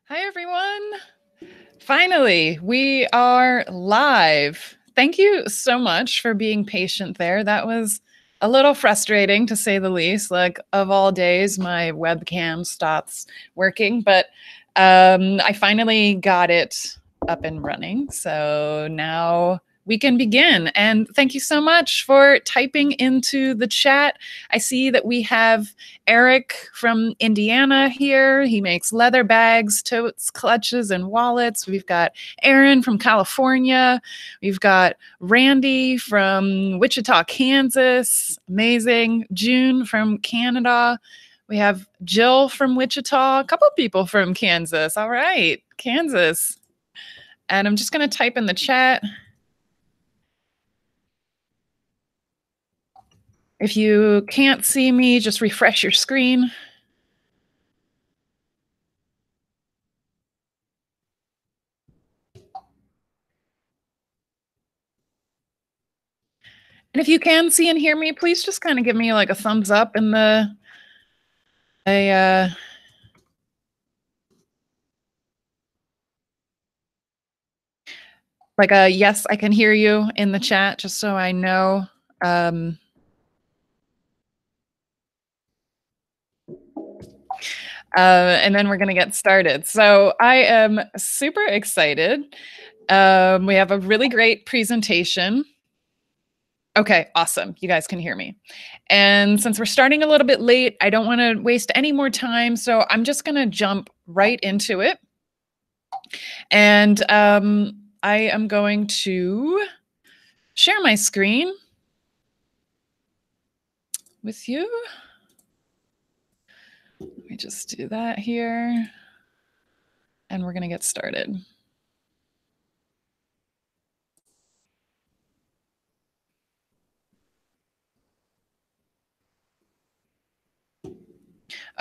Hi, everyone. Finally, we are live. Thank you so much for being patient there. That was a little frustrating to say the least. Like, of all days, my webcam stops working, but I finally got it up and running. So now we can begin. And thank you so much for typing into the chat. I see that we have Eric from Indiana here. He makes leather bags, totes, clutches, and wallets. We've got Aaron from California. We've got Randy from Wichita, Kansas. Amazing. June from Canada. We have Jill from Wichita, a couple people from Kansas. All right, Kansas. And I'm just going to type in the chat. If you can't see me, just refresh your screen. And if you can see and hear me, please just kind of give me like a thumbs up in the like a yes, I can hear you in the chat, just so I know. And then we're going to get started. So I am super excited. We have a really great presentation. Okay, awesome. You guys can hear me. And since we're starting a little bit late, I don't want to waste any more time. So I'm just going to jump right into it. And I am going to share my screen with you. Let me just do that here. And we're going to get started.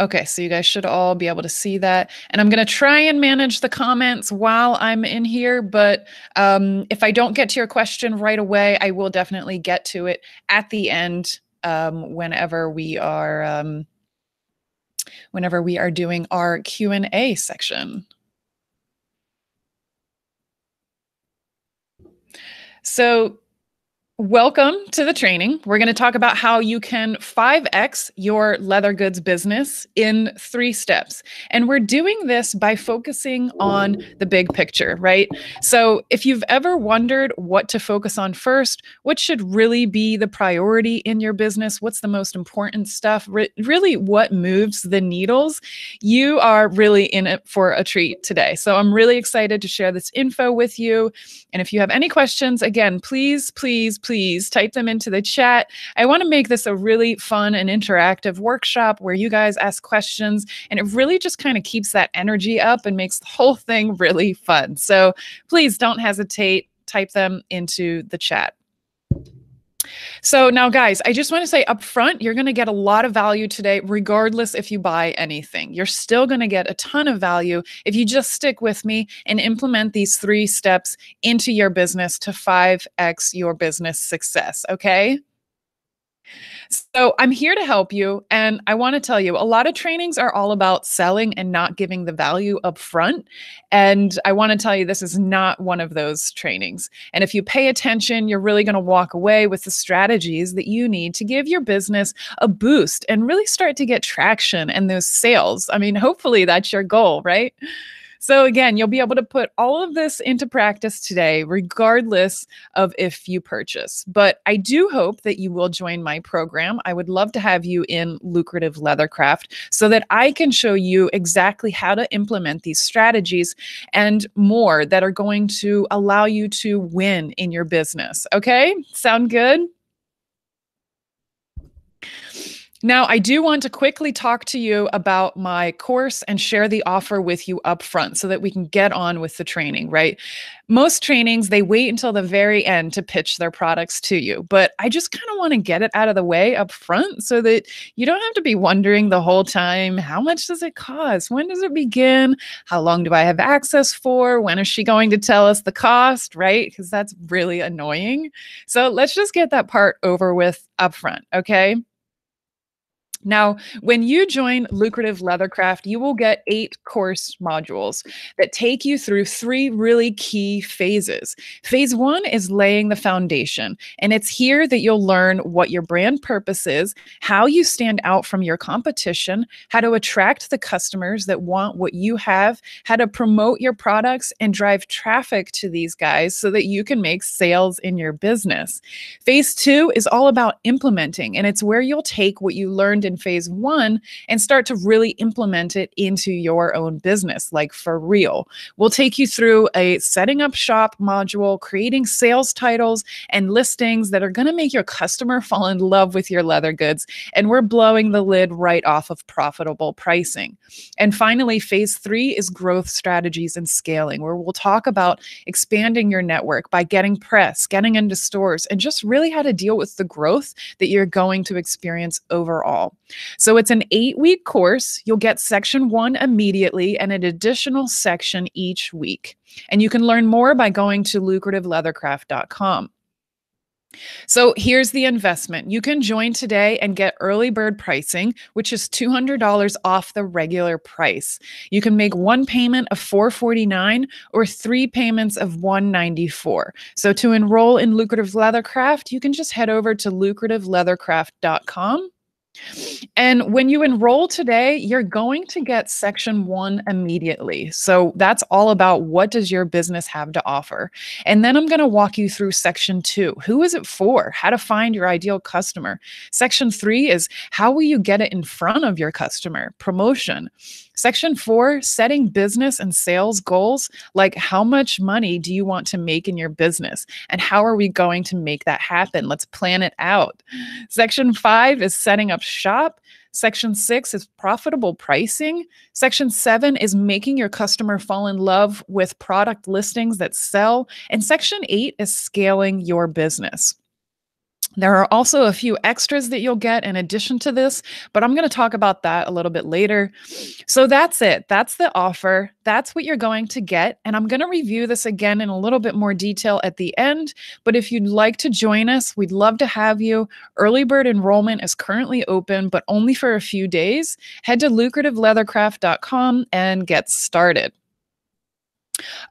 Okay, so you guys should all be able to see that. And I'm going to try and manage the comments while I'm in here, but if I don't get to your question right away, I will definitely get to it at the end whenever we are doing our Q&A section. So welcome to the training. We're going to talk about how you can 5x your leather goods business in 3 steps. And we're doing this by focusing on the big picture, right? So if you've ever wondered what to focus on first, what should really be the priority in your business, what's the most important stuff, really what moves the needles, you are really in it for a treat today. So I'm really excited to share this info with you. And if you have any questions, again, please type them into the chat. I want to make this a really fun and interactive workshop where you guys ask questions, and it really just kind of keeps that energy up and makes the whole thing really fun. So please don't hesitate, type them into the chat. So now, guys, I just want to say up front, you're going to get a lot of value today, regardless if you buy anything. You're still going to get a ton of value if you just stick with me and implement these 3 steps into your business to 5x your business success, okay? So I'm here to help you. And I want to tell you, a lot of trainings are all about selling and not giving the value up front. And I want to tell you, this is not one of those trainings. And if you pay attention, you're really going to walk away with the strategies that you need to give your business a boost and really start to get traction and those sales. I mean, hopefully that's your goal, right? So again, you'll be able to put all of this into practice today, regardless of if you purchase. But I do hope that you will join my program. I would love to have you in Lucrative Leathercraft so that I can show you exactly how to implement these strategies and more that are going to allow you to win in your business. Okay, sound good? Now, I do want to quickly talk to you about my course and share the offer with you up front so that we can get on with the training, right? Most trainings, they wait until the very end to pitch their products to you, but I just kind of want to get it out of the way up front so that you don't have to be wondering the whole time, how much does it cost? When does it begin? How long do I have access for? When is she going to tell us the cost, right? Because that's really annoying. So let's just get that part over with up front, okay? Now, when you join Lucrative Leathercraft, you will get 8 course modules that take you through 3 really key phases. Phase 1 is laying the foundation, and it's here that you'll learn what your brand purpose is, how you stand out from your competition, how to attract the customers that want what you have, how to promote your products and drive traffic to these guys so that you can make sales in your business. Phase 2 is all about implementing, and it's where you'll take what you learned in phase 1 and start to really implement it into your own business, like for real. We'll take you through a setting up shop module, creating sales titles and listings that are going to make your customer fall in love with your leather goods. And we're blowing the lid right off of profitable pricing. And finally, phase 3 is growth strategies and scaling, where we'll talk about expanding your network by getting press, getting into stores, and just really how to deal with the growth that you're going to experience overall. So it's an 8-week course. You'll get section 1 immediately and an additional section each week. And you can learn more by going to lucrativeleathercraft.com. So here's the investment. You can join today and get early bird pricing, which is $200 off the regular price. You can make one payment of $449 or 3 payments of $194. So to enroll in Lucrative Leathercraft, you can just head over to lucrativeleathercraft.com. And when you enroll today, you're going to get section 1 immediately. So that's all about what does your business have to offer. And then I'm going to walk you through section 2. Who is it for? How to find your ideal customer. Section 3 is how will you get it in front of your customer? Promotion. Section 4, setting business and sales goals, like how much money do you want to make in your business? And how are we going to make that happen? Let's plan it out. Section 5 is setting up shop. Section 6 is profitable pricing. Section 7 is making your customer fall in love with product listings that sell. And Section 8 is scaling your business. There are also a few extras that you'll get in addition to this, but I'm going to talk about that a little bit later. So that's it. That's the offer. That's what you're going to get. And I'm going to review this again in a little bit more detail at the end. But if you'd like to join us, we'd love to have you. Early bird enrollment is currently open, but only for a few days. Head to lucrativeleathercraft.com and get started.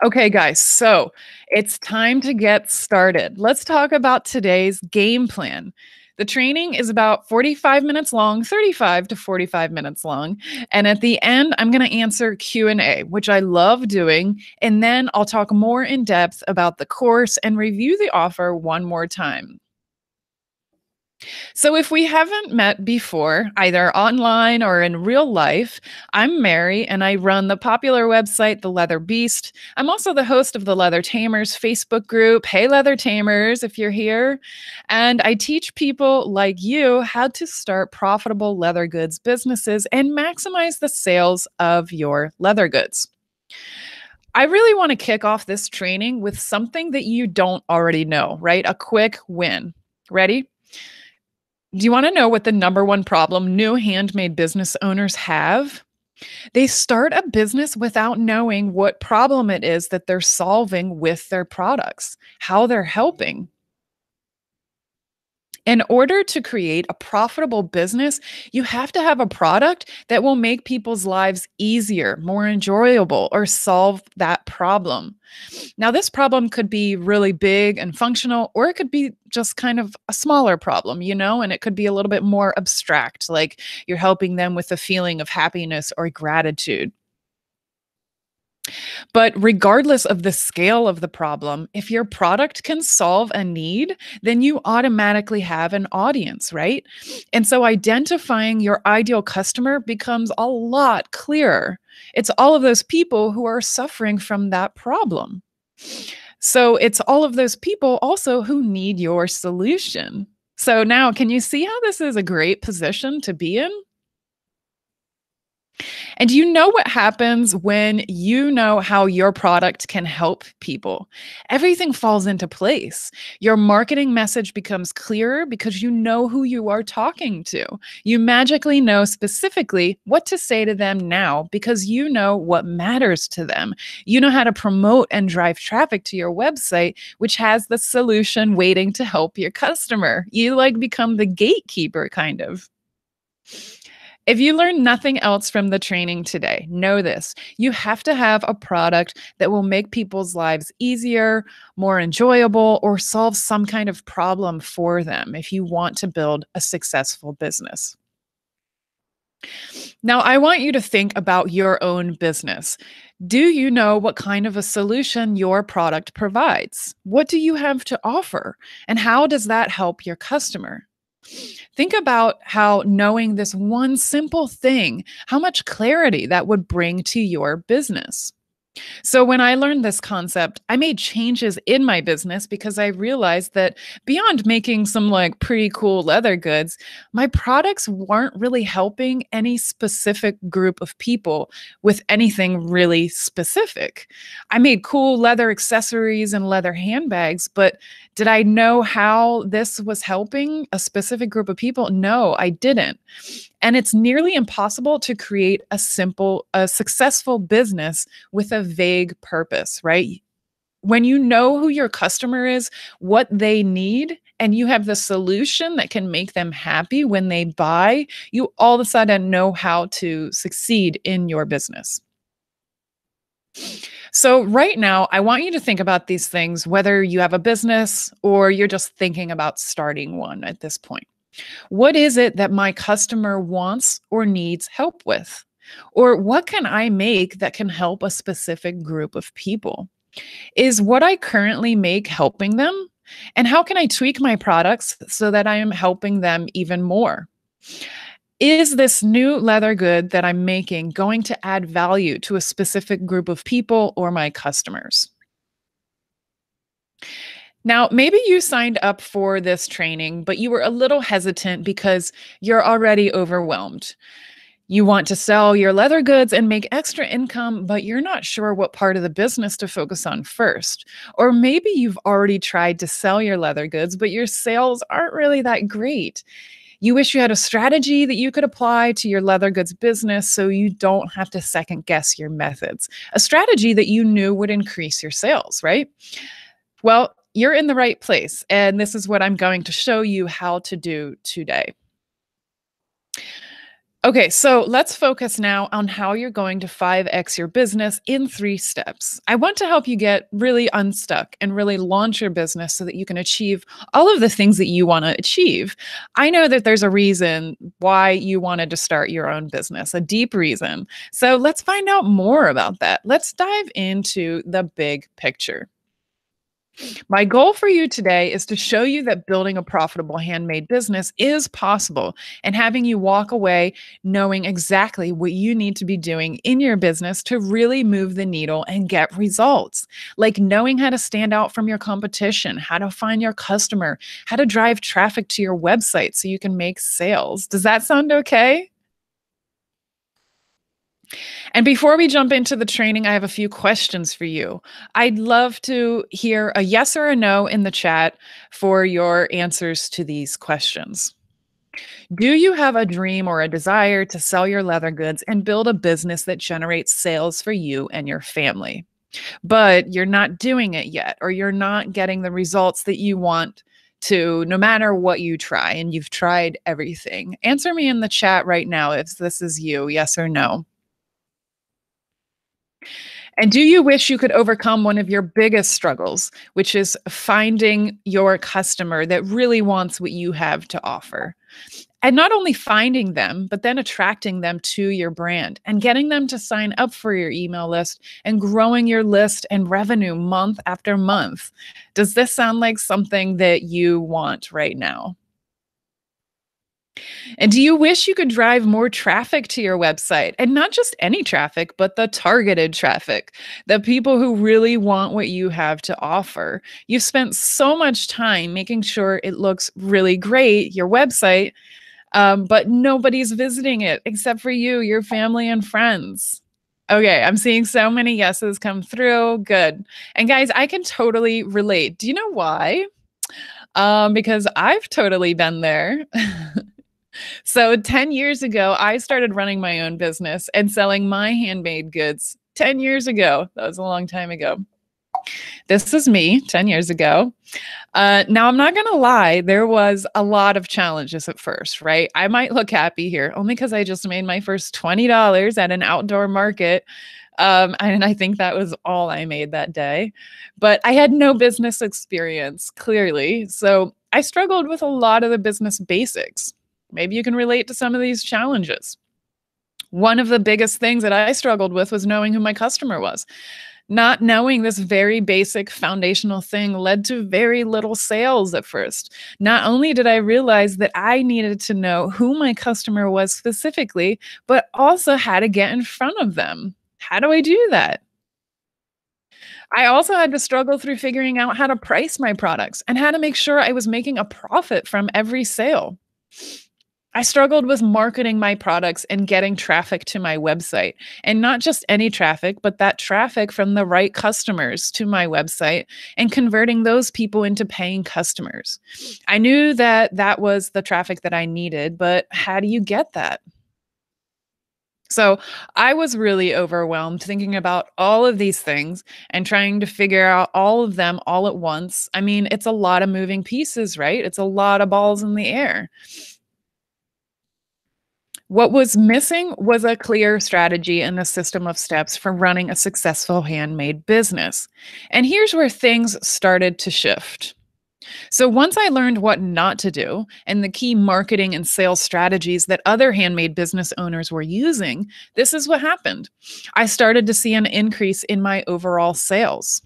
Okay, guys, so it's time to get started. Let's talk about today's game plan. The training is about 45 minutes long, 35 to 45 minutes long. And at the end, I'm going to answer Q&A, which I love doing. And then I'll talk more in depth about the course and review the offer one more time. So if we haven't met before, either online or in real life, I'm Mary and I run the popular website, The Leather Beast. I'm also the host of the Leather Tamers Facebook group. Hey, Leather Tamers, if you're here. And I teach people like you how to start profitable leather goods businesses and maximize the sales of your leather goods. I really want to kick off this training with something that you don't already know, right? A quick win. Ready? Do you want to know what the number one problem new handmade business owners have? They start a business without knowing what problem it is that they're solving with their products, how they're helping. In order to create a profitable business, you have to have a product that will make people's lives easier, more enjoyable, or solve that problem. Now, this problem could be really big and functional, or it could be just kind of a smaller problem, and it could be a little bit more abstract, like you're helping them with a feeling of happiness or gratitude. But regardless of the scale of the problem, if your product can solve a need, then you automatically have an audience, right? And so identifying your ideal customer becomes a lot clearer. It's all of those people who are suffering from that problem. So it's all of those people also who need your solution. So now, can you see how this is a great position to be in? And do you know what happens when you know how your product can help people? Everything falls into place. Your marketing message becomes clearer because you know who you are talking to. You magically know specifically what to say to them now because you know what matters to them. You know how to promote and drive traffic to your website, which has the solution waiting to help your customer. You become the gatekeeper, kind of. If you learn nothing else from the training today, know this: you have to have a product that will make people's lives easier, more enjoyable, or solve some kind of problem for them if you want to build a successful business. Now, I want you to think about your own business. Do you know what kind of a solution your product provides? What do you have to offer? And how does that help your customer? Think about how knowing this one simple thing, how much clarity that would bring to your business. So, when I learned this concept, I made changes in my business because I realized that beyond making some like pretty cool leather goods, my products weren't really helping any specific group of people with anything really specific. I made cool leather accessories and leather handbags, but did I know how this was helping a specific group of people? No, I didn't. And it's nearly impossible to create a successful business with a vague purpose, right? When you know who your customer is, what they need, and you have the solution that can make them happy when they buy, you all of a sudden know how to succeed in your business. So, right now, I want you to think about these things, whether you have a business or you're just thinking about starting one at this point. What is it that my customer wants or needs help with? Or what can I make that can help a specific group of people? Is what I currently make helping them? And how can I tweak my products so that I am helping them even more? Is this new leather good that I'm making going to add value to a specific group of people or my customers? Now, maybe you signed up for this training, but you were a little hesitant because you're already overwhelmed. You want to sell your leather goods and make extra income, but you're not sure what part of the business to focus on first. Or maybe you've already tried to sell your leather goods, but your sales aren't really that great. You wish you had a strategy that you could apply to your leather goods business so you don't have to second guess your methods. A strategy that you knew would increase your sales, right? Well, you're in the right place, and this is what I'm going to show you how to do today. Okay, so let's focus now on how you're going to 5x your business in 3 steps. I want to help you get really unstuck and really launch your business so that you can achieve all of the things that you want to achieve. I know that there's a reason why you wanted to start your own business, a deep reason. So let's find out more about that. Let's dive into the big picture. My goal for you today is to show you that building a profitable handmade business is possible and having you walk away knowing exactly what you need to be doing in your business to really move the needle and get results. Like knowing how to stand out from your competition, how to find your customer, how to drive traffic to your website so you can make sales. Does that sound okay? And before we jump into the training, I have a few questions for you. I'd love to hear a yes or a no in the chat for your answers to these questions. Do you have a dream or a desire to sell your leather goods and build a business that generates sales for you and your family? But you're not doing it yet, or you're not getting the results that you want to, no matter what you try, and you've tried everything. Answer me in the chat right now if this is you, yes or no. And do you wish you could overcome one of your biggest struggles, which is finding your customer that really wants what you have to offer? And not only finding them, but then attracting them to your brand and getting them to sign up for your email list and growing your list and revenue month after month. Does this sound like something that you want right now? And do you wish you could drive more traffic to your website? And not just any traffic, but the targeted traffic, the people who really want what you have to offer. You've spent so much time making sure it looks really great, your website, but nobody's visiting it except for you, your family, and friends. Okay, I'm seeing so many yeses come through. Good. And guys, I can totally relate. Do you know why? Because I've totally been there. So 10 years ago, I started running my own business and selling my handmade goods 10 years ago. That was a long time ago. This is me 10 years ago. Now, I'm not going to lie, there was a lot of challenges at first, right? I might look happy here only because I just made my first $20 at an outdoor market. And I think that was all I made that day. But I had no business experience, clearly. So I struggled with a lot of the business basics. Maybe you can relate to some of these challenges. One of the biggest things that I struggled with was knowing who my customer was. Not knowing this very basic foundational thing led to very little sales at first. Not only did I realize that I needed to know who my customer was specifically, but also how to get in front of them. How do I do that? I also had to struggle through figuring out how to price my products and how to make sure I was making a profit from every sale. I struggled with marketing my products and getting traffic to my website. And not just any traffic, but that traffic from the right customers to my website and converting those people into paying customers. I knew that that was the traffic that I needed, but how do you get that? So I was really overwhelmed thinking about all of these things and trying to figure out all of them all at once. I mean, it's a lot of moving pieces, right? It's a lot of balls in the air. What was missing was a clear strategy and a system of steps for running a successful handmade business. And here's where things started to shift. So, once I learned what not to do and the key marketing and sales strategies that other handmade business owners were using, this is what happened. I started to see an increase in my overall sales.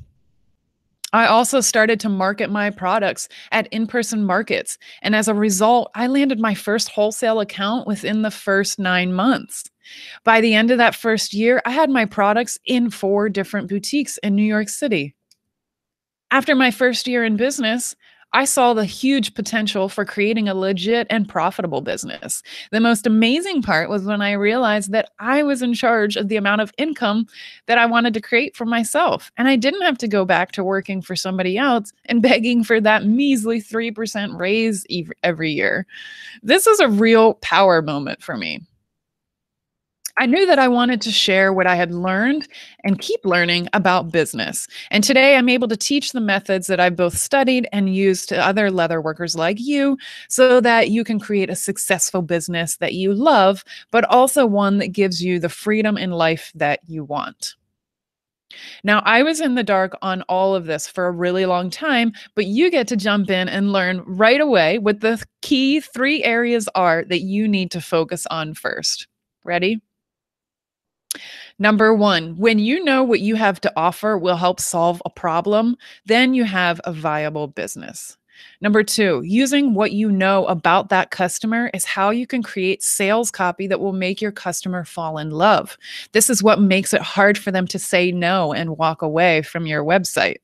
I also started to market my products at in person markets. And as a result, I landed my first wholesale account within the first 9 months. By the end of that first year, I had my products in 4 different boutiques in New York City. After my first year in business, I saw the huge potential for creating a legit and profitable business. The most amazing part was when I realized that I was in charge of the amount of income that I wanted to create for myself. And I didn't have to go back to working for somebody else and begging for that measly 3% raise every year. This is a real power moment for me. I knew that I wanted to share what I had learned and keep learning about business. And today I'm able to teach the methods that I've both studied and used to other leather workers like you so that you can create a successful business that you love, but also one that gives you the freedom in life that you want. Now, I was in the dark on all of this for a really long time, but you get to jump in and learn right away what the key 3 areas are that you need to focus on first. Ready? Number one, when you know what you have to offer will help solve a problem, then you have a viable business. Number two, using what you know about that customer is how you can create sales copy that will make your customer fall in love. This is what makes it hard for them to say no and walk away from your website.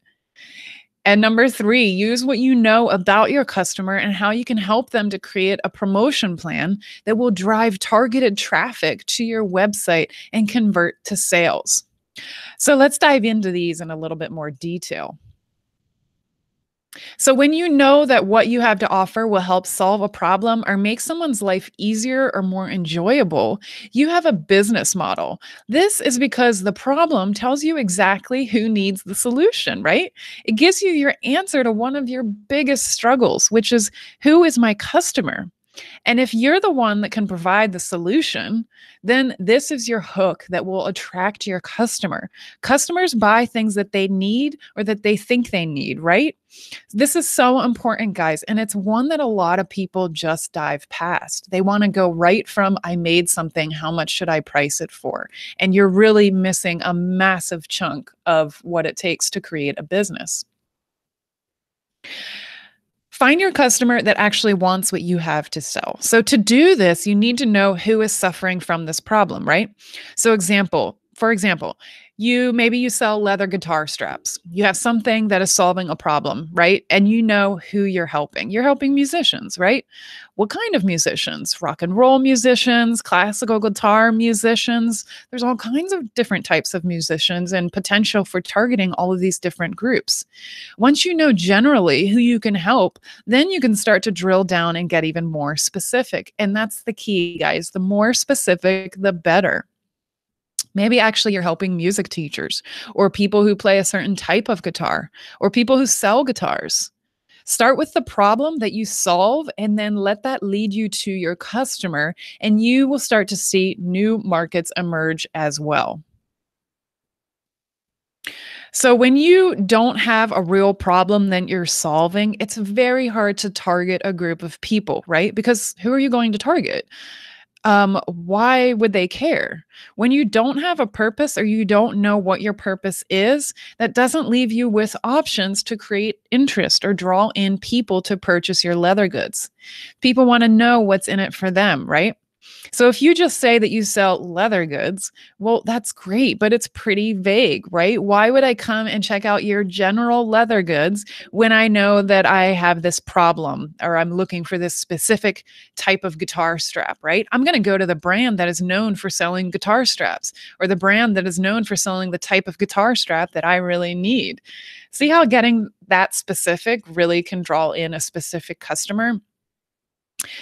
And number three, use what you know about your customer and how you can help them to create a promotion plan that will drive targeted traffic to your website and convert to sales. So let's dive into these in a little bit more detail. So, when you know that what you have to offer will help solve a problem or make someone's life easier or more enjoyable, you have a business model. This is because the problem tells you exactly who needs the solution, right? It gives you your answer to one of your biggest struggles, which is who is my customer? And if you're the one that can provide the solution, then this is your hook that will attract your customer. Customers buy things that they need or that they think they need, right? This is so important, guys. And it's one that a lot of people just dive past. They want to go right from, I made something, how much should I price it for? And you're really missing a massive chunk of what it takes to create a business. Find your customer that actually wants what you have to sell. So to do this, you need to know who is suffering from this problem, right? For example, you sell leather guitar straps. You have something that is solving a problem, right? And you know who you're helping. You're helping musicians, right? What kind of musicians? Rock and roll musicians, classical guitar musicians. There's all kinds of different types of musicians and potential for targeting all of these different groups. Once you know generally who you can help, then you can start to drill down and get even more specific. And that's the key, guys. The more specific, the better. Maybe actually you're helping music teachers or people who play a certain type of guitar or people who sell guitars. Start with the problem that you solve and then let that lead you to your customer, and you will start to see new markets emerge as well. So, when you don't have a real problem that you're solving, it's very hard to target a group of people, right? Because who are you going to target? Why would they care? When you don't have a purpose or you don't know what your purpose is, that doesn't leave you with options to create interest or draw in people to purchase your leather goods. People want to know what's in it for them, right? So if you just say that you sell leather goods, well, that's great, but it's pretty vague, right? Why would I come and check out your general leather goods when I know that I have this problem or I'm looking for this specific type of guitar strap, right? I'm going to go to the brand that is known for selling guitar straps or the brand that is known for selling the type of guitar strap that I really need. See how getting that specific really can draw in a specific customer?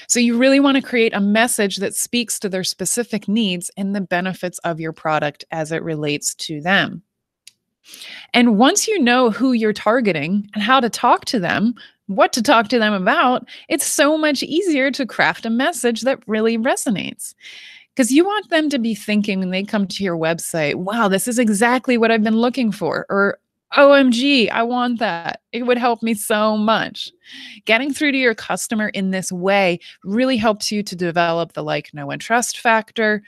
So, you really want to create a message that speaks to their specific needs and the benefits of your product as it relates to them. And once you know who you're targeting and how to talk to them, what to talk to them about, it's so much easier to craft a message that really resonates. Because you want them to be thinking when they come to your website, wow, this is exactly what I've been looking for. Or, OMG, I want that. It would help me so much. Getting through to your customer in this way really helps you to develop the like, know, and trust factor.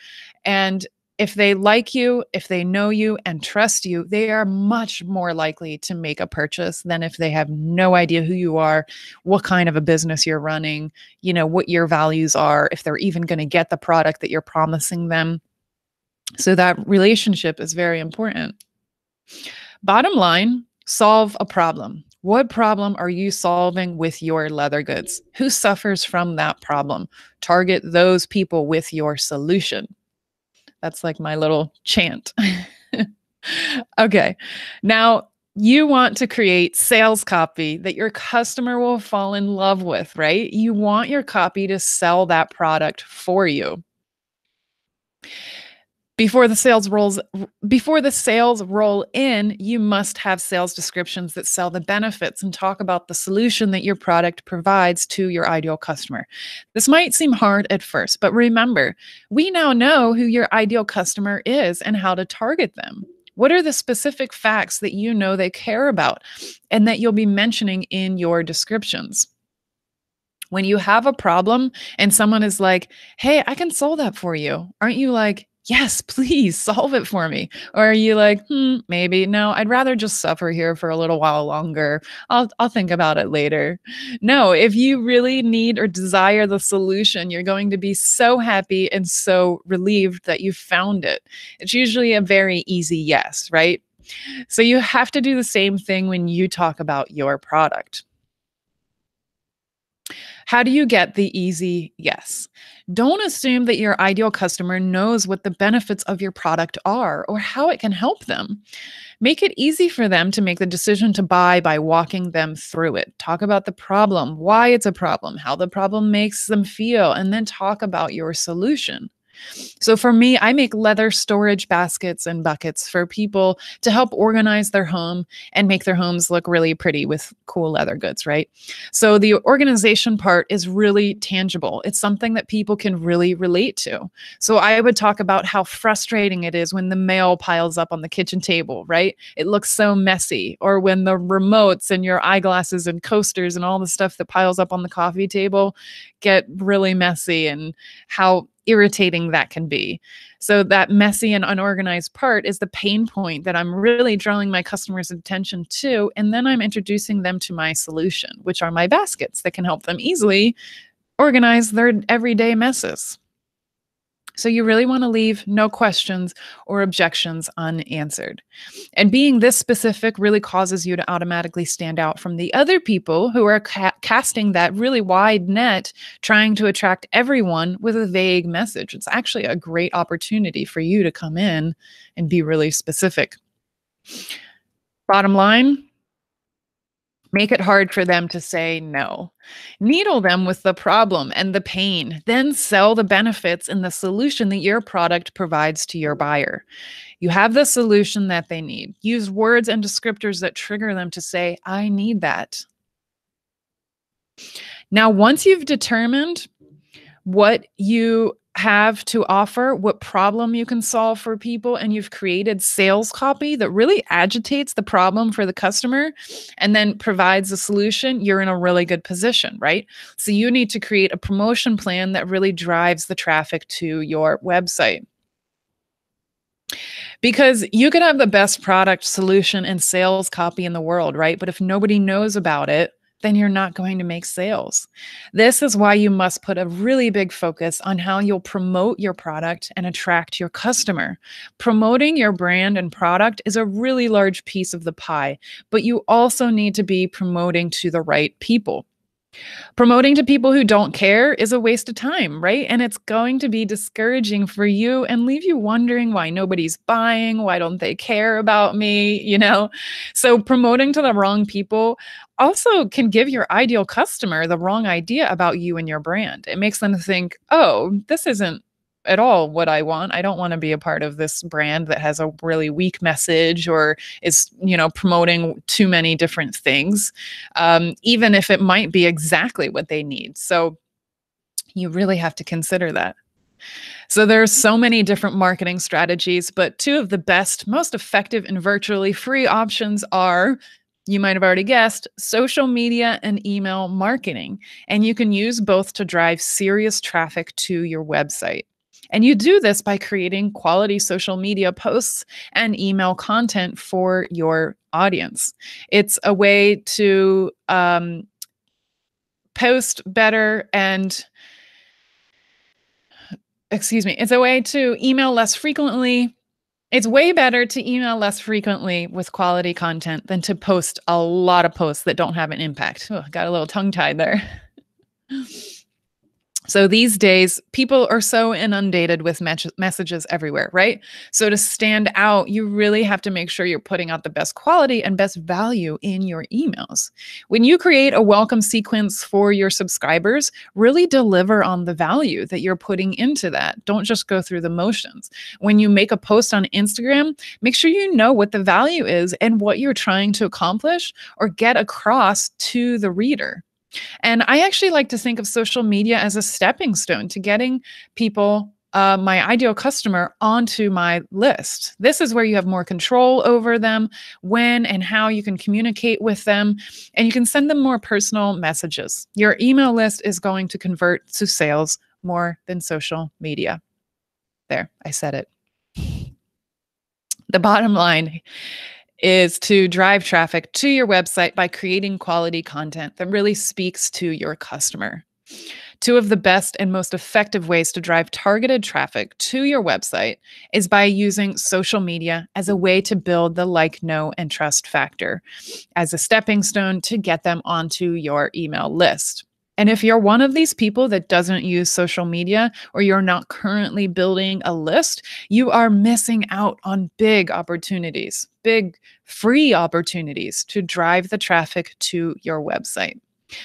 And if they like you, if they know you and trust you, they are much more likely to make a purchase than if they have no idea who you are, what kind of a business you're running, what your values are, if they're even going to get the product that you're promising them. So that relationship is very important. Bottom line, solve a problem. What problem are you solving with your leather goods? Who suffers from that problem? Target those people with your solution. That's like my little chant. Okay. Now, you want to create sales copy that your customer will fall in love with, right? You want your copy to sell that product for you. Before the sales roll in, you must have sales descriptions that sell the benefits and talk about the solution that your product provides to your ideal customer. This might seem hard at first, but remember, we now know who your ideal customer is and how to target them. What are the specific facts that you know they care about and that you'll be mentioning in your descriptions? When you have a problem and someone is like, hey, I can solve that for you, aren't you like, yes, please solve it for me? Or are you like, maybe, no, I'd rather just suffer here for a little while longer. I'll think about it later. No, if you really need or desire the solution, you're going to be so happy and so relieved that you found it. It's usually a very easy yes, right? So you have to do the same thing when you talk about your product. How do you get the easy yes? Don't assume that your ideal customer knows what the benefits of your product are or how it can help them. Make it easy for them to make the decision to buy by walking them through it. Talk about the problem, why it's a problem, how the problem makes them feel, and then talk about your solution. So for me, I make leather storage baskets and buckets for people to help organize their home and make their homes look really pretty with cool leather goods, right? So the organization part is really tangible. It's something that people can really relate to. So I would talk about how frustrating it is when the mail piles up on the kitchen table, right? It looks so messy. Or when the remotes and your eyeglasses and coasters and all the stuff that piles up on the coffee table get really messy, and how irritating that can be. So that messy and unorganized part is the pain point that I'm really drawing my customers' attention to. And then I'm introducing them to my solution, which are my baskets that can help them easily organize their everyday messes. So you really want to leave no questions or objections unanswered. And being this specific really causes you to automatically stand out from the other people who are casting that really wide net, trying to attract everyone with a vague message. It's actually a great opportunity for you to come in and be really specific. Bottom line, Make it hard for them to say no. Needle them with the problem and the pain, then sell the benefits and the solution that your product provides to your buyer. You have the solution that they need. Use words and descriptors that trigger them to say, I need that. Now, once you've determined what you have to offer, what problem you can solve for people, and you've created sales copy that really agitates the problem for the customer and then provides a solution, you're in a really good position, right? So you need to create a promotion plan that really drives the traffic to your website. Because you could have the best product, solution, and sales copy in the world, right? But if nobody knows about it, then you're not going to make sales. This is why you must put a really big focus on how you'll promote your product and attract your customer. Promoting your brand and product is a really large piece of the pie, but you also need to be promoting to the right people. Promoting to people who don't care is a waste of time, right? And it's going to be discouraging for you and leave you wondering why nobody's buying, why don't they care about me, you know? So promoting to the wrong people also can give your ideal customer the wrong idea about you and your brand. It makes them think, "Oh, this isn't at all what I want. I don't want to be a part of this brand that has a really weak message or is, promoting too many different things, even if it might be exactly what they need." So you really have to consider that. So there's so many different marketing strategies, but two of the best, most effective, and virtually free options are, you might have already guessed, social media and email marketing. And you can use both to drive serious traffic to your website. And you do this by creating quality social media posts and email content for your audience. It's a way to post better and it's a way to email less frequently. It's way better to email less frequently with quality content than to post a lot of posts that don't have an impact. Oh, got a little tongue tied there. So these days, people are so inundated with messages everywhere, right? So to stand out, you really have to make sure you're putting out the best quality and best value in your emails. When you create a welcome sequence for your subscribers, really deliver on the value that you're putting into that. Don't just go through the motions. When you make a post on Instagram, make sure you know what the value is and what you're trying to accomplish or get across to the reader. And I actually like to think of social media as a stepping stone to getting people, my ideal customer, onto my list. This is where you have more control over them, when and how you can communicate with them, and you can send them more personal messages. Your email list is going to convert to sales more than social media. There, I said it. The bottom line is to drive traffic to your website by creating quality content that really speaks to your customer. Two of the best and most effective ways to drive targeted traffic to your website is by using social media as a way to build the like, know, and trust factor as a stepping stone to get them onto your email list. And if you're one of these people that doesn't use social media or you're not currently building a list, you are missing out on big opportunities, big free opportunities to drive the traffic to your website.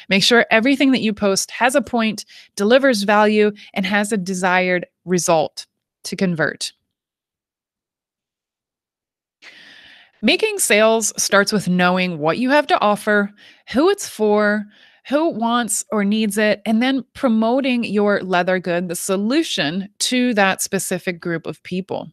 Make sure everything that you post has a point, delivers value, and has a desired result to convert. Making sales starts with knowing what you have to offer, who it's for, who wants or needs it, and then promoting your leather good, the solution, to that specific group of people.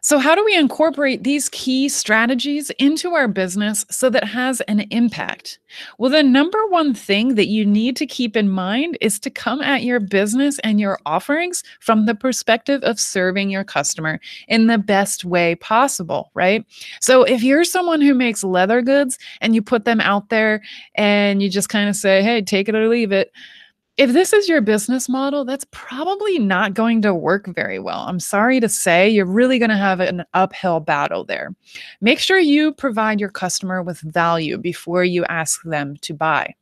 So, how do we incorporate these key strategies into our business so that it has an impact? Well, the number one thing that you need to keep in mind is to come at your business and your offerings from the perspective of serving your customer in the best way possible, right? So, if you're someone who makes leather goods and you put them out there and you just kind of say, hey, take it or leave it, if this is your business model, that's probably not going to work very well. I'm sorry to say, you're really going to have an uphill battle there. Make sure you provide your customer with value before you ask them to buy.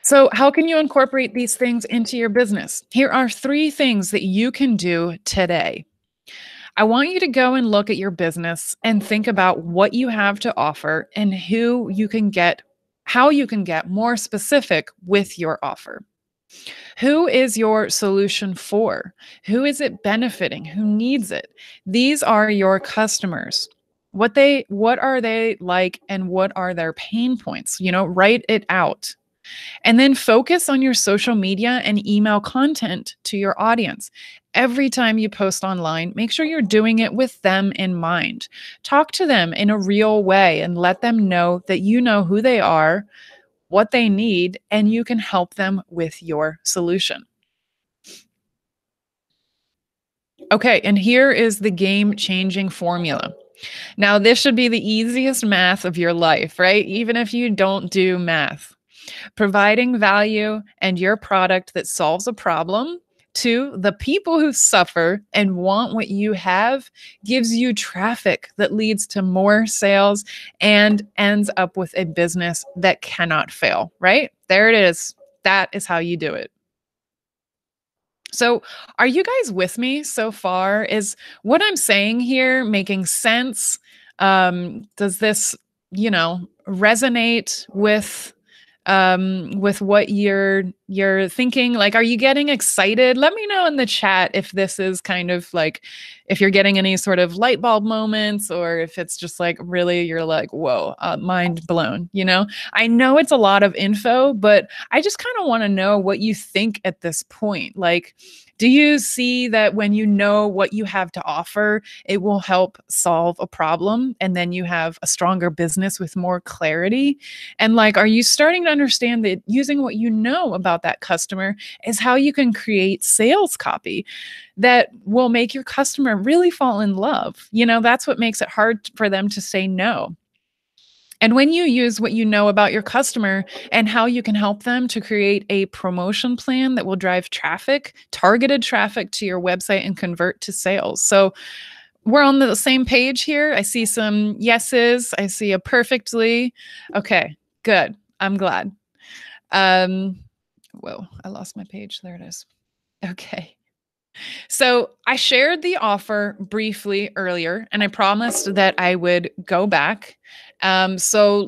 So, how can you incorporate these things into your business? Here are three things that you can do today. I want you to go and look at your business and think about what you have to offer and how you can get more specific with your offer. Who is your solution for? Who is it benefiting? Who needs it? These are your customers. What are they like and what are their pain points? Write it out. And then focus on your social media and email content to your audience. Every time you post online, make sure you're doing it with them in mind. Talk to them in a real way and let them know that you know who they are, what they need, and you can help them with your solution. Okay, and here is the game changing formula. Now, this should be the easiest math of your life, right? Even if you don't do math. Providing value and your product that solves a problem to the people who suffer and want what you have gives you traffic that leads to more sales and ends up with a business that cannot fail, right? There it is. That is how you do it. So, are you guys with me so far? Is what I'm saying here making sense? Does this, resonate with what you're thinking? Like, are you getting excited? Let me know in the chat if this is kind of like, if you're getting any sort of light bulb moments, or if it's just like really you're like, whoa, mind blown. I know it's a lot of info, but I just kind of want to know what you think at this point. Like, do you see that when you know what you have to offer, it will help solve a problem, and then you have a stronger business with more clarity? And like, are you starting to understand that using what you know about that customer is how you can create sales copy that will make your customer really fall in love? That's what makes it hard for them to say no. And when you use what you know about your customer and how you can help them to create a promotion plan that will drive traffic, targeted traffic to your website and convert to sales. So we're on the same page here. I see some yeses. I see a perfectly. Okay, good. I'm glad. Whoa, I lost my page. There it is. Okay. So I shared the offer briefly earlier, and I promised that I would go back. So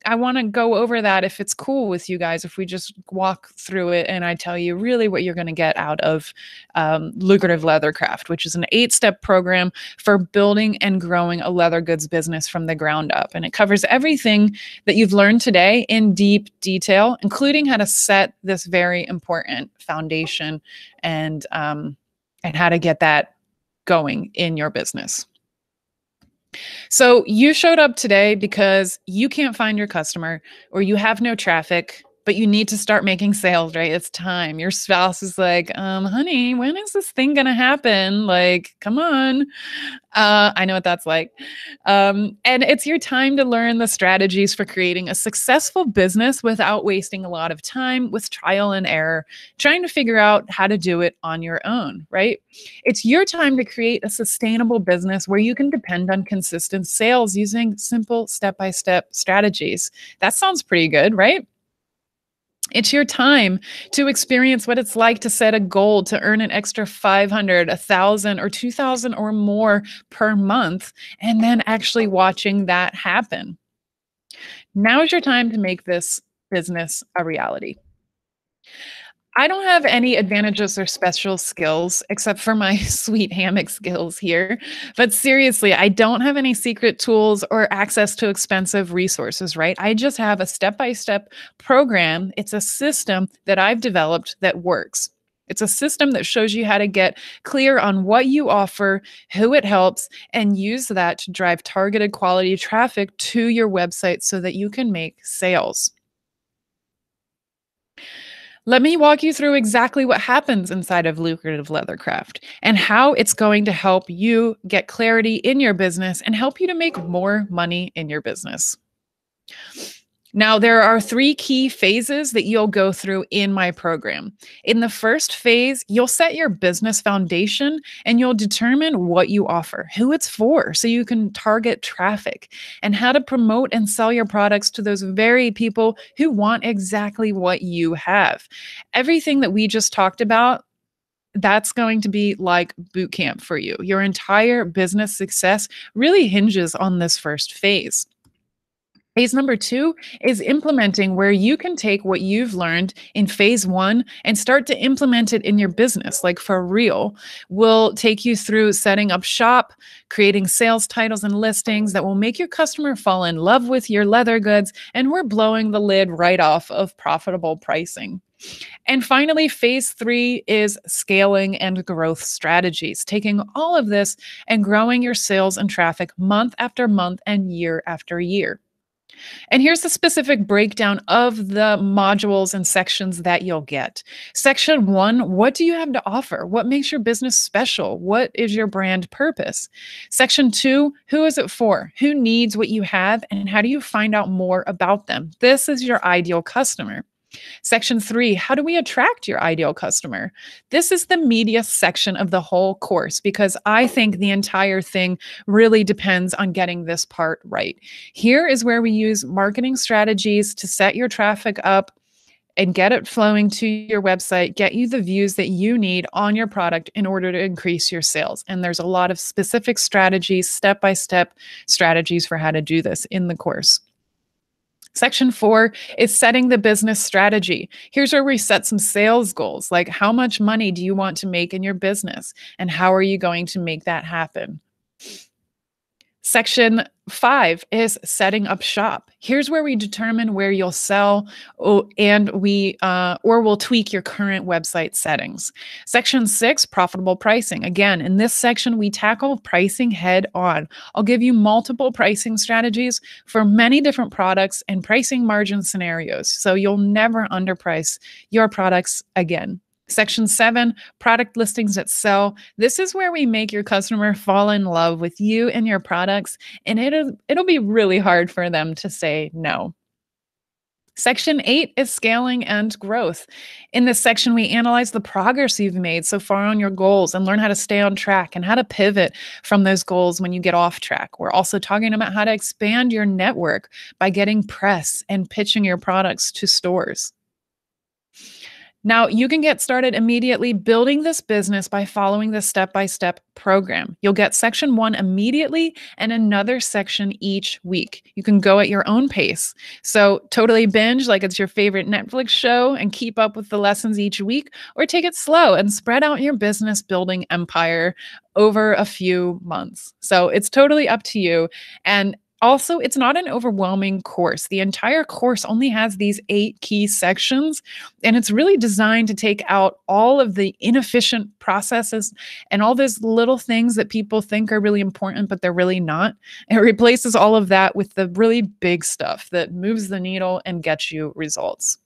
I want to go over that if it's cool with you guys, if we just walk through it and I tell you really what you're going to get out of Lucrative Leathercraft, which is an 8-step program for building and growing a leather goods business from the ground up. And it covers everything that you've learned today in deep detail, including how to set this very important foundation and how to get that going in your business. So you showed up today because you can't find your customer or you have no traffic, but you need to start making sales, right? It's time. Your spouse is like, honey, when is this thing going to happen? Like, come on. I know what that's like. And it's your time to learn the strategies for creating a successful business without wasting a lot of time with trial and error, trying to figure out how to do it on your own, right? It's your time to create a sustainable business where you can depend on consistent sales using simple step-by-step strategies. That sounds pretty good, right? It's your time to experience what it's like to set a goal to earn an extra 500, 1,000, or 2,000 or more per month, and then actually watching that happen. Now is your time to make this business a reality. I don't have any advantages or special skills except for my sweet hammock skills here. But seriously, I don't have any secret tools or access to expensive resources, right? I just have a step-by-step program. It's a system that I've developed that works. It's a system that shows you how to get clear on what you offer, who it helps, and use that to drive targeted quality traffic to your website so that you can make sales. Let me walk you through exactly what happens inside of Lucrative Leathercraft and how it's going to help you get clarity in your business and help you to make more money in your business. Now, there are 3 key phases that you'll go through in my program. In the first phase, you'll set your business foundation and you'll determine what you offer, who it's for, so you can target traffic, and how to promote and sell your products to those very people who want exactly what you have. Everything that we just talked about that's going to be like boot camp for you. Your entire business success really hinges on this first phase. Phase number two is implementing, where you can take what you've learned in phase one and start to implement it in your business, like for real. We'll take you through setting up shop, creating sales titles and listings that will make your customer fall in love with your leather goods, and we're blowing the lid right off of profitable pricing. And finally, phase three is scaling and growth strategies, taking all of this and growing your sales and traffic month after month and year after year. And here's the specific breakdown of the modules and sections that you'll get. Section one, what do you have to offer? What makes your business special? What is your brand purpose? Section two, who is it for? Who needs what you have? And how do you find out more about them? This is your ideal customer. Section three, how do we attract your ideal customer? This is the media section of the whole course, because I think the entire thing really depends on getting this part right. Here is where we use marketing strategies to set your traffic up and get it flowing to your website, get you the views that you need on your product in order to increase your sales. And there's a lot of specific strategies, step-by-step strategies for how to do this in the course. Section four is setting the business strategy. Here's where we set some sales goals, like how much money do you want to make in your business, and how are you going to make that happen? Section five is setting up shop. Here's where we determine where you'll sell, and we'll tweak your current website settings. Section six, profitable pricing. Again, in this section, we tackle pricing head on. I'll give you multiple pricing strategies for many different products and pricing margin scenarios, so you'll never underprice your products again. Section seven, product listings that sell. This is where we make your customer fall in love with you and your products, and it'll be really hard for them to say no. Section eight is scaling and growth. In this section, we analyze the progress you've made so far on your goals and learn how to stay on track and how to pivot from those goals when you get off track. We're also talking about how to expand your network by getting press and pitching your products to stores. Now, you can get started immediately building this business by following the step-by-step program. You'll get section one immediately and another section each week. You can go at your own pace. So totally binge like it's your favorite Netflix show and keep up with the lessons each week, or take it slow and spread out your business building empire over a few months. So it's totally up to you. And also, it's not an overwhelming course. The entire course only has these 8 key sections, and it's really designed to take out all of the inefficient processes and all those little things that people think are really important, but they're really not. It replaces all of that with the really big stuff that moves the needle and gets you results.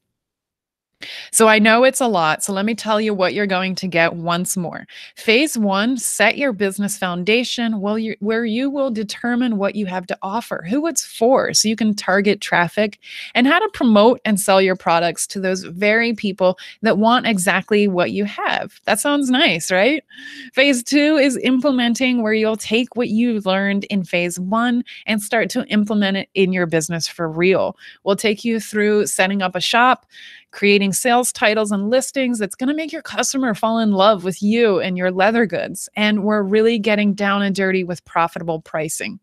So I know it's a lot. So let me tell you what you're going to get once more. Phase one, set your business foundation, where you will determine what you have to offer, who it's for, so you can target traffic, and how to promote and sell your products to those very people that want exactly what you have. That sounds nice, right? Phase two is implementing, where you'll take what you learned in phase one and start to implement it in your business for real. We'll take you through setting up a shop, creating sales titles and listings that's going to make your customer fall in love with you and your leather goods. And we're really getting down and dirty with profitable pricing.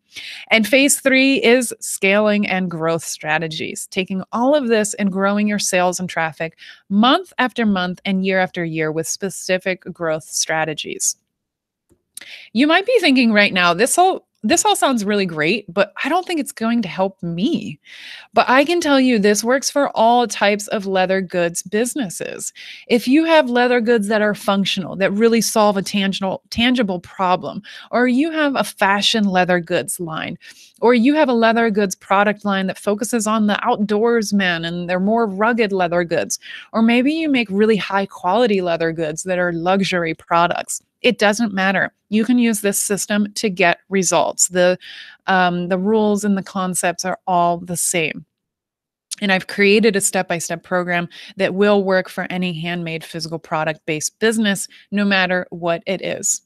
And phase three is scaling and growth strategies, taking all of this and growing your sales and traffic month after month and year after year with specific growth strategies. You might be thinking right now, this all sounds really great, but I don't think it's going to help me. But I can tell you this works for all types of leather goods businesses. If you have leather goods that are functional, that really solve a tangible problem, or you have a fashion leather goods line, or you have a leather goods product line that focuses on the outdoorsmen and they're more rugged leather goods, or maybe you make really high quality leather goods that are luxury products. It doesn't matter. You can use this system to get results. The rules and the concepts are all the same. And I've created a step-by-step program that will work for any handmade physical product-based business, no matter what it is.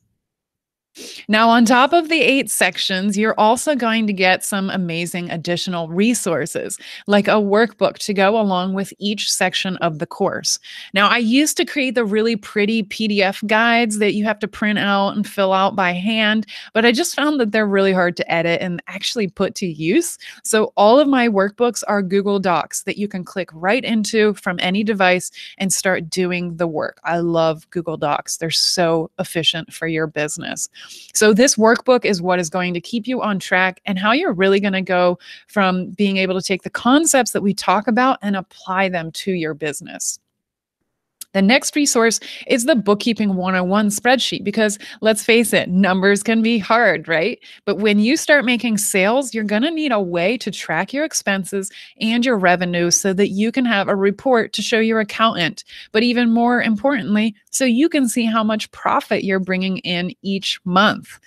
Now, on top of the 8 sections, you're also going to get some amazing additional resources, like a workbook to go along with each section of the course. Now, I used to create the really pretty PDF guides that you have to print out and fill out by hand, but I just found that they're really hard to edit and actually put to use. So, all of my workbooks are Google Docs that you can click right into from any device and start doing the work. I love Google Docs, they're so efficient for your business. So, this workbook is what is going to keep you on track and how you're really going to go from being able to take the concepts that we talk about and apply them to your business. The next resource is the Bookkeeping 101 spreadsheet because let's face it, numbers can be hard, right? But when you start making sales, you're going to need a way to track your expenses and your revenue so that you can have a report to show your accountant. But even more importantly, so you can see how much profit you're bringing in each month.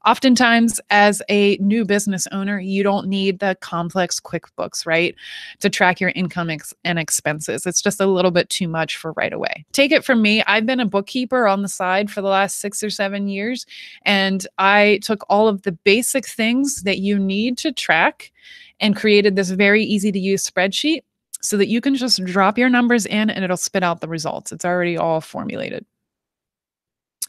Oftentimes, as a new business owner, you don't need the complex QuickBooks, right, to track your income and expenses. It's just a little bit too much for right away. Take it from me, I've been a bookkeeper on the side for the last 6 or 7 years, and I took all of the basic things that you need to track and created this very easy to use spreadsheet so that you can just drop your numbers in and it'll spit out the results. It's already all formulated.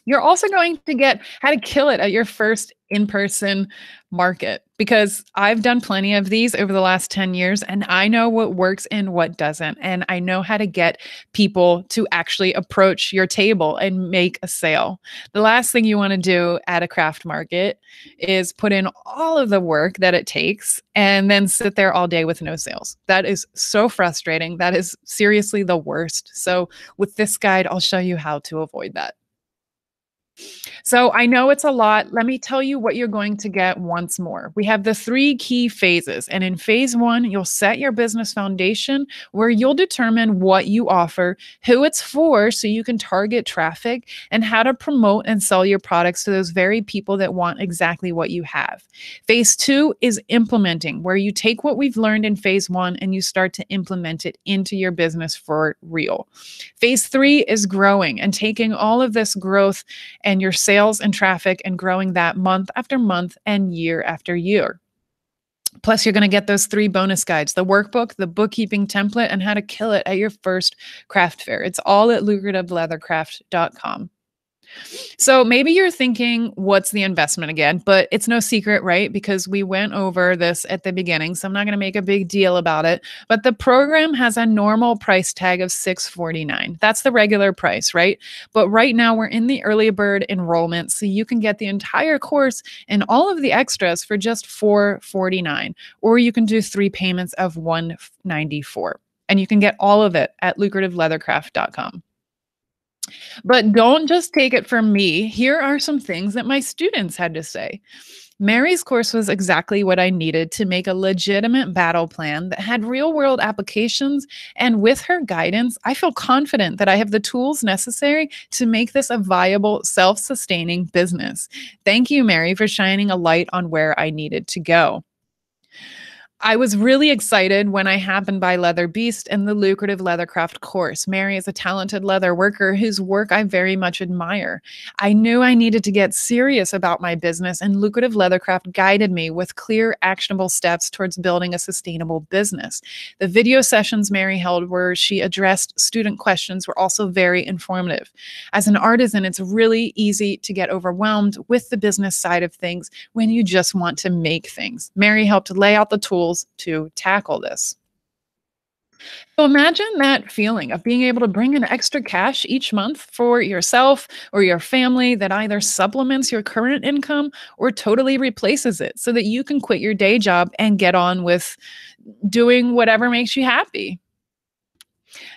You're also going to get how to kill it at your first in-person market because I've done plenty of these over the last 10 years and I know what works and what doesn't. And I know how to get people to actually approach your table and make a sale. The last thing you want to do at a craft market is put in all of the work that it takes and then sit there all day with no sales. That is so frustrating. That is seriously the worst. So with this guide, I'll show you how to avoid that. So I know it's a lot. Let me tell you what you're going to get once more. We have the 3 key phases. And in phase 1, you'll set your business foundation where you'll determine what you offer, who it's for, so you can target traffic, and how to promote and sell your products to those very people that want exactly what you have. Phase 2 is implementing, where you take what we've learned in phase 1 and you start to implement it into your business for real. Phase 3 is growing and taking all of this growth and your sales and traffic and growing that month after month and year after year. Plus, you're going to get those 3 bonus guides, the workbook, the bookkeeping template, and how to kill it at your first craft fair. It's all at lucrativeleathercraft.com. So maybe you're thinking, what's the investment again? But it's no secret, right? Because we went over this at the beginning. So I'm not going to make a big deal about it. But the program has a normal price tag of $649. That's the regular price, right? But right now we're in the early bird enrollment. So you can get the entire course and all of the extras for just $449. Or you can do 3 payments of $194. And you can get all of it at lucrativeleathercraft.com. But don't just take it from me. Here are some things that my students had to say. Mary's course was exactly what I needed to make a legitimate battle plan that had real world applications. And with her guidance, I feel confident that I have the tools necessary to make this a viable, self sustaining business. Thank you, Mary, for shining a light on where I needed to go. I was really excited when I happened by Leather Beast and the lucrative Leathercraft course. Mary is a talented leather worker whose work I very much admire. I knew I needed to get serious about my business, and lucrative Leathercraft guided me with clear, actionable steps towards building a sustainable business. The video sessions Mary held where she addressed student questions were also very informative. As an artisan, it's really easy to get overwhelmed with the business side of things when you just want to make things. Mary helped lay out the tools to tackle this. So imagine that feeling of being able to bring in extra cash each month for yourself or your family that either supplements your current income or totally replaces it so that you can quit your day job and get on with doing whatever makes you happy.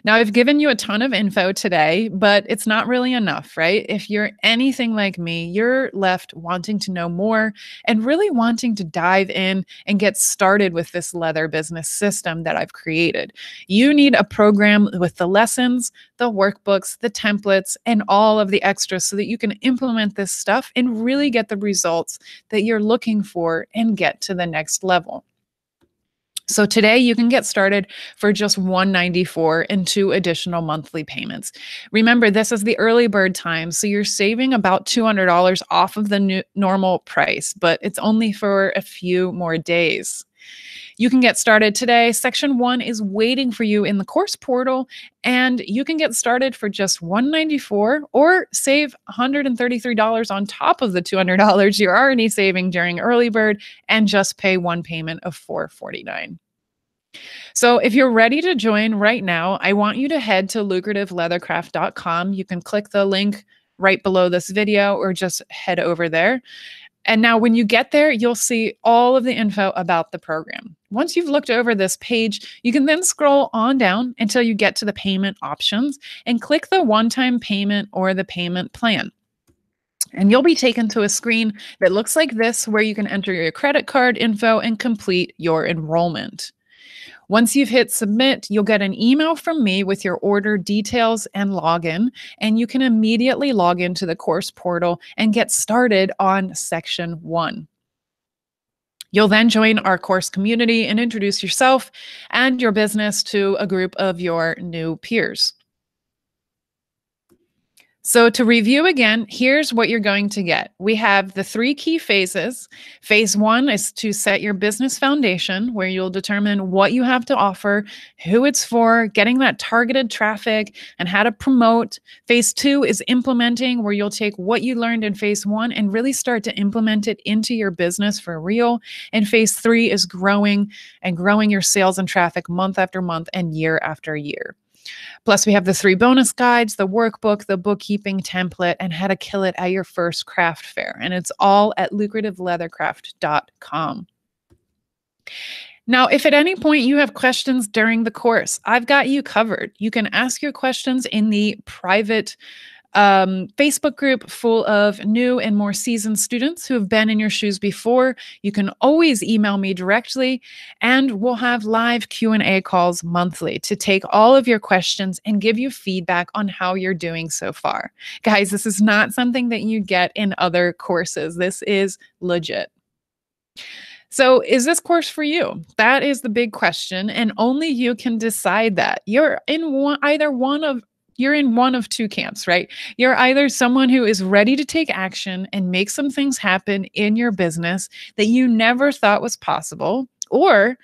Now, I've given you a ton of info today, but it's not really enough, right? If you're anything like me, you're left wanting to know more and really wanting to dive in and get started with this leather business system that I've created. You need a program with the lessons, the workbooks, the templates, and all of the extras so that you can implement this stuff and really get the results that you're looking for and get to the next level. So today you can get started for just $194 and 2 additional monthly payments. Remember, this is the early bird time, so you're saving about $200 off of the normal price, but it's only for a few more days. You can get started today. Section 1 is waiting for you in the course portal, and you can get started for just $194 or save $133 on top of the $200 you're already saving during early bird and just pay one payment of $449. So if you're ready to join right now, I want you to head to lucrativeleathercraft.com. You can click the link right below this video or just head over there. And now when you get there, you'll see all of the info about the program. Once you've looked over this page, you can then scroll on down until you get to the payment options and click the one-time payment or the payment plan. And you'll be taken to a screen that looks like this, where you can enter your credit card info and complete your enrollment. Once you've hit submit, you'll get an email from me with your order details and login, and you can immediately log into the course portal and get started on section 1. You'll then join our course community and introduce yourself and your business to a group of your new peers. So to review again, here's what you're going to get. We have the 3 key phases. Phase 1 is to set your business foundation, where you'll determine what you have to offer, who it's for, getting that targeted traffic, and how to promote. Phase 2 is implementing, where you'll take what you learned in phase 1 and really start to implement it into your business for real. And phase 3 is growing your sales and traffic month after month and year after year. Plus, we have the 3 bonus guides, the workbook, the bookkeeping template, and how to kill it at your first craft fair. And it's all at lucrativeleathercraft.com. Now, if at any point you have questions during the course, I've got you covered. You can ask your questions in the private Facebook group full of new and more seasoned students who have been in your shoes before. You can always email me directly, and we'll have live Q&A calls monthly to take all of your questions and give you feedback on how you're doing so far. Guys, this is not something that you get in other courses. This is legit. So is this course for you? That is the big question, and only you can decide that. You're in one of 2 camps, right? You're either someone who is ready to take action and make some things happen in your business that you never thought was possible, or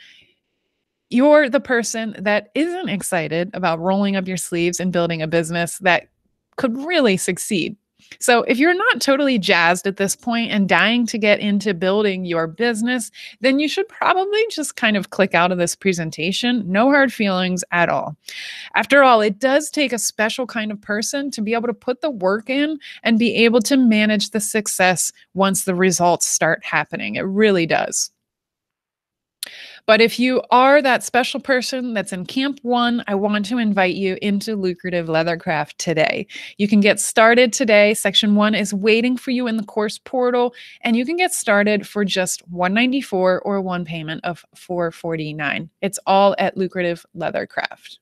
you're the person that isn't excited about rolling up your sleeves and building a business that could really succeed. So if you're not totally jazzed at this point and dying to get into building your business, then you should probably just kind of click out of this presentation. No hard feelings at all. After all, it does take a special kind of person to be able to put the work in and be able to manage the success once the results start happening. It really does. But if you are that special person that's in Camp 1, I want to invite you into Lucrative Leathercraft today. You can get started today. Section 1 is waiting for you in the course portal, and you can get started for just $194 or one payment of $449. It's all at Lucrative Leathercraft.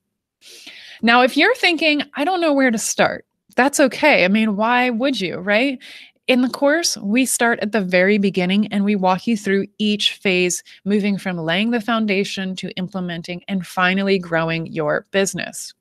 Now, if you're thinking, I don't know where to start, that's okay. I mean, why would you, right? In the course, we start at the very beginning and we walk you through each phase, moving from laying the foundation to implementing and finally growing your business.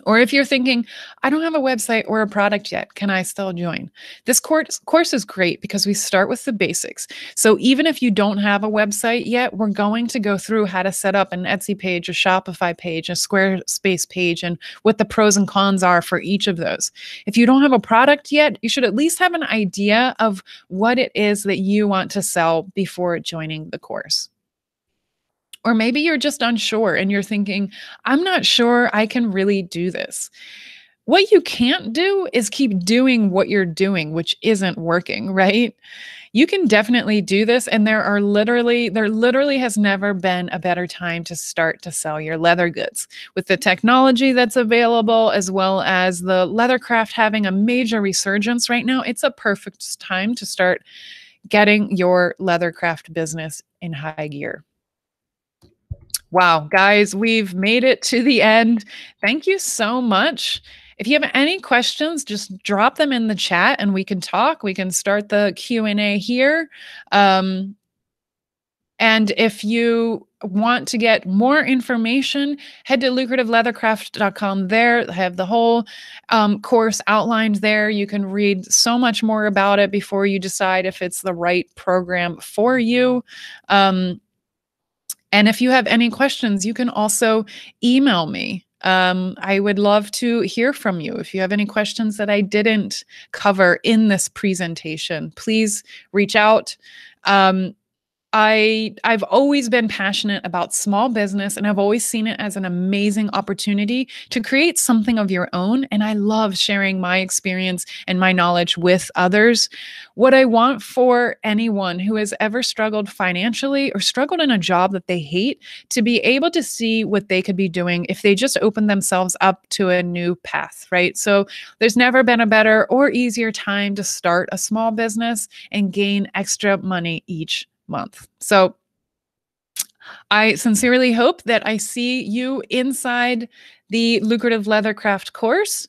Or if you're thinking, I don't have a website or a product yet, can I still join? This course is great because we start with the basics. So even if you don't have a website yet, we're going to go through how to set up an Etsy page, a Shopify page, a Squarespace page, and what the pros and cons are for each of those. If you don't have a product yet, you should at least have an idea of what it is that you want to sell before joining the course. Or maybe you're just unsure and you're thinking, I'm not sure I can really do this. What you can't do is keep doing what you're doing, which isn't working, right? You can definitely do this, and there literally has never been a better time to start to sell your leather goods. With the technology that's available, as well as the leathercraft having a major resurgence right now, it's a perfect time to start getting your leathercraft business in high gear. Wow, guys, we've made it to the end. Thank you so much. If you have any questions, just drop them in the chat and we can talk. We can start the Q&A here. And if you want to get more information, head to lucrativeleathercraft.com. There, I have the whole course outlined there. You can read so much more about it before you decide if it's the right program for you. And if you have any questions, you can also email me. I would love to hear from you. If you have any questions that I didn't cover in this presentation, please reach out. Um, I've always been passionate about small business, and I've always seen it as an amazing opportunity to create something of your own, and I love sharing my experience and my knowledge with others. What I want for anyone who has ever struggled financially or struggled in a job that they hate to be able to see what they could be doing if they just open themselves up to a new path, right? So there's never been a better or easier time to start a small business and gain extra money each month. So I sincerely hope that I see you inside the Lucrative Leathercraft course.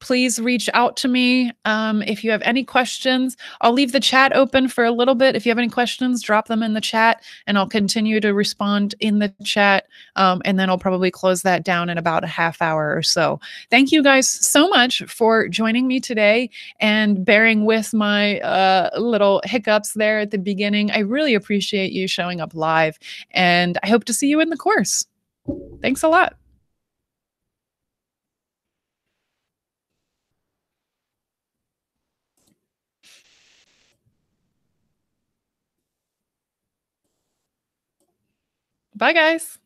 Please reach out to me if you have any questions. I'll leave the chat open for a little bit. If you have any questions, drop them in the chat and I'll continue to respond in the chat. And then I'll probably close that down in about a half hour or so. Thank you guys so much for joining me today and bearing with my little hiccups there at the beginning. I really appreciate you showing up live, and I hope to see you in the course. Thanks a lot. Bye, guys.